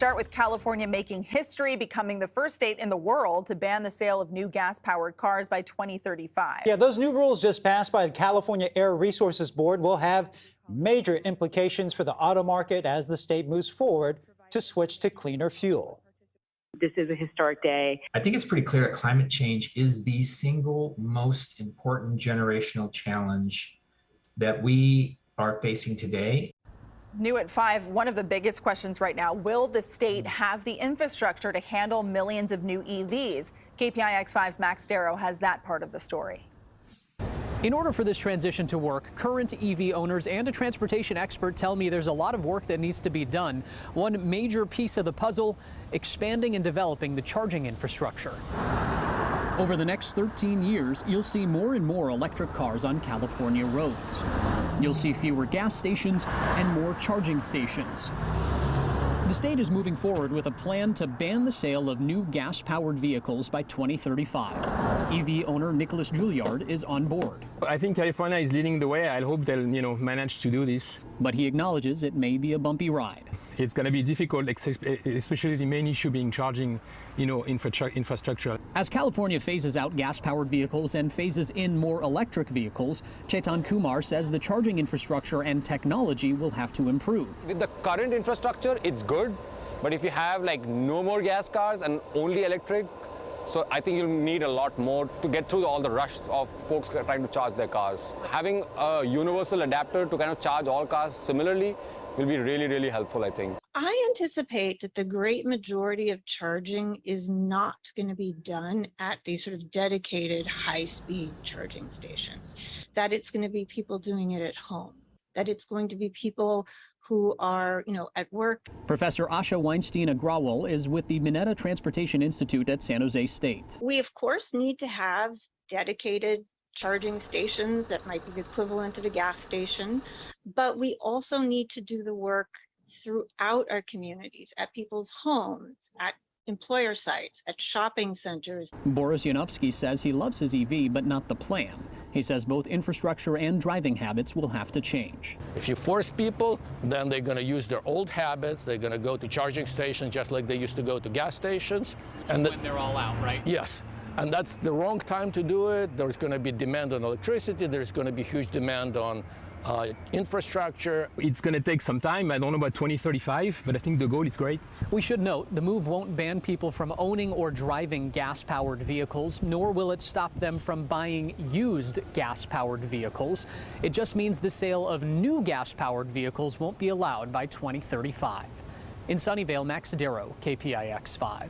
start with California making history, becoming the first state in the world to ban the sale of new gas-powered cars by 2035. Yeah, those new rules just passed by the California Air Resources Board will have major implications for the auto market as the state moves forward to switch to cleaner fuel. This is a historic day. I think it's pretty clear that climate change is the single most important generational challenge that we are facing today. New at 5, one of the biggest questions right now, will the state have the infrastructure to handle millions of new EVs? KPIX5's Max Darrow has that part of the story. In order for this transition to work, current EV owners and a transportation expert tell me there's a lot of work that needs to be done. One major piece of the puzzle, expanding and developing the charging infrastructure. Over the next 13 years, you'll see more and more electric cars on California roads. You'll see fewer gas stations and more charging stations. The state is moving forward with a plan to ban the sale of new gas-powered vehicles by 2035. EV owner Nicholas Juilliard is on board. I think California is leading the way. I hope they'll, manage to do this. But he acknowledges it may be a bumpy ride. It's going to be difficult, especially the main issue being charging, infrastructure. As California phases out gas-powered vehicles and phases in more electric vehicles, Chetan Kumar says the charging infrastructure and technology will have to improve. With the current infrastructure, it's good, but if you have no more gas cars and only electric, so I think you'll need a lot more to get through all the rush of folks trying to charge their cars. Having a universal adapter to kind of charge all cars similarly will be really, really helpful, I think. I anticipate that the great majority of charging is not going to be done at these sort of dedicated high-speed charging stations, that it's going to be people doing it at home, that it's going to be people who are, at work. Professor Asha Weinstein-Agrawal is with the Mineta Transportation Institute at San Jose State. We, of course, need to have dedicated charging stations that might be the equivalent of a gas station, but we also need to do the work throughout our communities, at people's homes, at employer sites, at shopping centers. Boris Yanofsky says he loves his EV, but not the plan. He says both infrastructure and driving habits will have to change. If you force people, then they're going to use their old habits. They're going to go to charging stations just like they used to go to gas stations. And when they're all out, right? Yes. And that's the wrong time to do it. There's going to be demand on electricity. There's going to be huge demand on infrastructure. It's going to take some time. I don't know about 2035, but I think the goal is great. We should note the move won't ban people from owning or driving gas-powered vehicles, nor will it stop them from buying used gas-powered vehicles. It just means the sale of new gas-powered vehicles won't be allowed by 2035. In Sunnyvale, Max Darrow, KPIX5.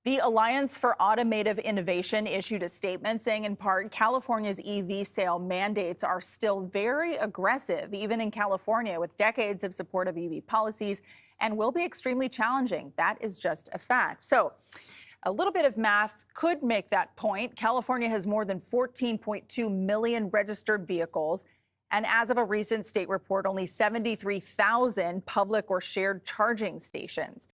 The Alliance for Automotive Innovation issued a statement saying, in part, California's EV sale mandates are still very aggressive, even in California, with decades of supportive EV policies, and will be extremely challenging. That is just a fact. So a little bit of math could make that point. California has more than 14.2 million registered vehicles. And as of a recent state report, only 73,000 public or shared charging stations.